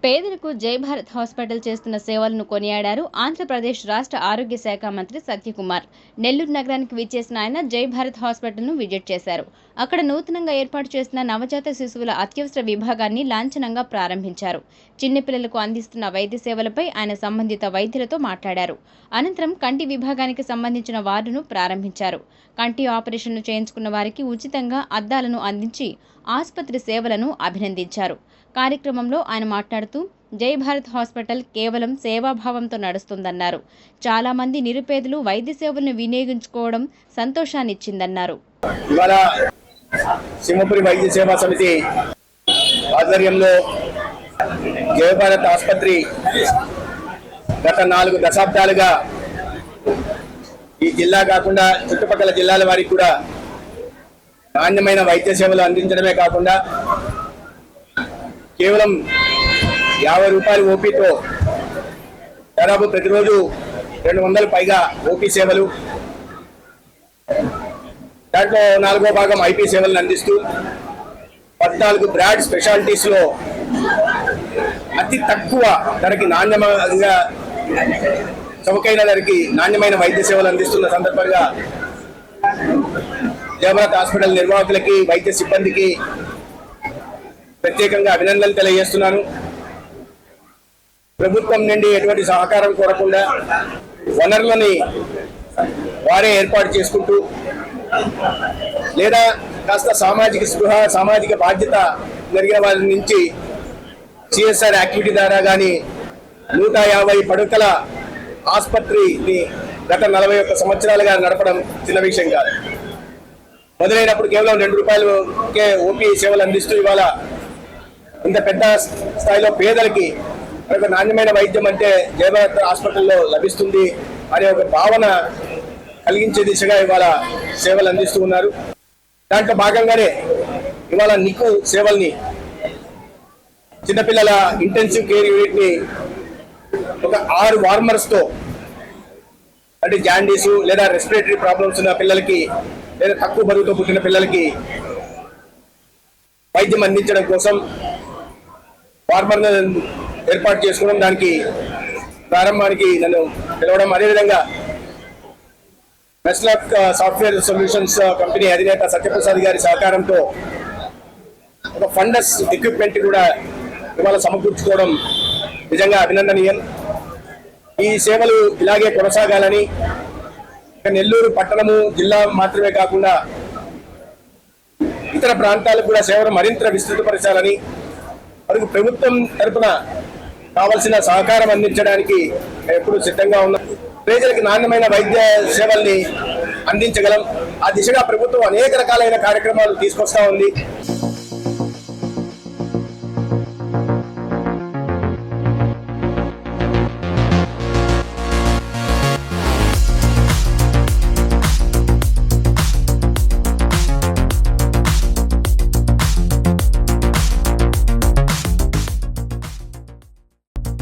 పేదలకు జై భారత్ హాస్పిటల్ చేస్తున్న సేవలను కొనియాడారు ఆంధ్రప్రదేశ్ రాష్ట్ర ఆరోగ్య శాఖ మంత్రి సత్యకుమార్. నెల్లూరు నగరానికి విచ్చేసిన ఆయన జై భారత్ హాస్పిటల్ను విజిట్ చేశారు. అక్కడ నూతనంగా ఏర్పాటు చేసిన నవజాత శిశువుల అత్యవసర విభాగాన్ని లాంఛనంగా ప్రారంభించారు. చిన్నపిల్లలకు అందిస్తున్న వైద్య సేవలపై ఆయన సంబంధిత వైద్యులతో మాట్లాడారు. అనంతరం కంటి విభాగానికి సంబంధించిన వార్డును ప్రారంభించారు. కంటి ఆపరేషన్లు చేయించుకున్న వారికి ఉచితంగా అద్దాలను అందించి ఆసుపత్రి సేవలను అభినందించారు. కార్యక్రమంలో ఆయన మాట్లాడుతూ జై భారత్ హాస్పిటల్ కేవలం సేవాభావంతో నడుస్తుందన్నారు. చాలా మంది నిరుపేదలు వైద్య సేవలను వినియోగించుకోవడం సంతోషాన్నిచ్చిందన్నారు. ఇవాళ సింహపురి వైద్య సేవా సమితి ఆధ్వర్యంలో జై భారత్ ఆసుపత్రి గత 4 దశాబ్దాలుగా ఈ జిల్లా కాకుండా చుట్టుపక్కల జిల్లాల వారికి కూడా నాణ్యమైన వైద్య సేవలు అందించడమే కాకుండా కేవలం 50 రూపాయల ఓపీతో దాదాపు ప్రతిరోజు 200 పైగా ఓపీ సేవలు, దాంట్లో 4వ భాగం ఐపీ సేవలను అందిస్తూ 14 బ్రాడ్ స్పెషాలిటీస్లో అతి తక్కువ ధరకి నాణ్యమైన చౌకైన ధరకి నాణ్యమైన వైద్య సేవలు అందిస్తున్న సందర్భంగా జై భారత్ హాస్పిటల్ నిర్వాహకులకి వైద్య సిబ్బందికి ప్రత్యేకంగా అభినందనలు తెలియజేస్తున్నాను. ప్రభుత్వం నుండి ఎటువంటి సహకారం కోరకుండా వనరులని వారే ఏర్పాటు చేసుకుంటూ లేదా కాస్త సామాజిక స్పృహ, సామాజిక బాధ్యత జరిగిన వారి నుంచి సిఎస్ఆర్ యాక్టివిటీ ద్వారా కానీ 150 పడకల ఆసుపత్రిని గత 41 సంవత్సరాలుగా నడపడం చిన్న విషయం కాదు. మొదలైనప్పుడు కేవలం 2 రూపాయలకే ఓపీ సేవలు అందిస్తూ ఇవాళ ఇంత పెద్ద స్థాయిలో పేదలకి ఒక నాణ్యమైన వైద్యం అంటే జై భారత్ హాస్పిటల్లో లభిస్తుంది అనే ఒక భావన కలిగించే దిశగా ఇవాళ సేవలు అందిస్తూ ఉన్నారు. దాంట్లో భాగంగానే ఇవాళ నికు సేవల్ని, చిన్నపిల్లల ఇంటెన్సివ్ కేర్ యూనిట్ని ఒక 6 వార్మర్స్తో, అంటే జాండీసు లేదా రెస్పిరేటరీ ప్రాబ్లమ్స్ ఉన్న పిల్లలకి లేదా తక్కువ బరువుతో పుట్టిన పిల్లలకి వైద్యం అందించడం కోసం వార్మర్ను ఏర్పాటు చేసుకోవడం, దానికి ప్రారంభానికి నన్ను పిలవడం, అదేవిధంగా మెస్లాక్ సాఫ్ట్వేర్ సొల్యూషన్స్ కంపెనీ అధినేత సత్యప్రసాద్ గారి సహకారంతో ఒక ఫండస్ ఎక్విప్మెంట్ కూడా ఇవాళ సమకూర్చుకోవడం నిజంగా అభినందనీయం. ఈ సేవలు ఇలాగే కొనసాగాలని, నెల్లూరు పట్టణము జిల్లా మాత్రమే కాకుండా ఇతర ప్రాంతాలకు కూడా సేవలు మరింత విస్తృతపరచాలని, మనకు ప్రభుత్వం తరఫున కావలసిన సహకారం అందించడానికి ఎప్పుడు సిద్ధంగా ఉన్నాం. ప్రజలకు నాణ్యమైన వైద్య సేవల్ని అందించగలం. ఆ దిశగా ప్రభుత్వం అనేక రకాలైన కార్యక్రమాలు తీసుకొస్తా ఉంది.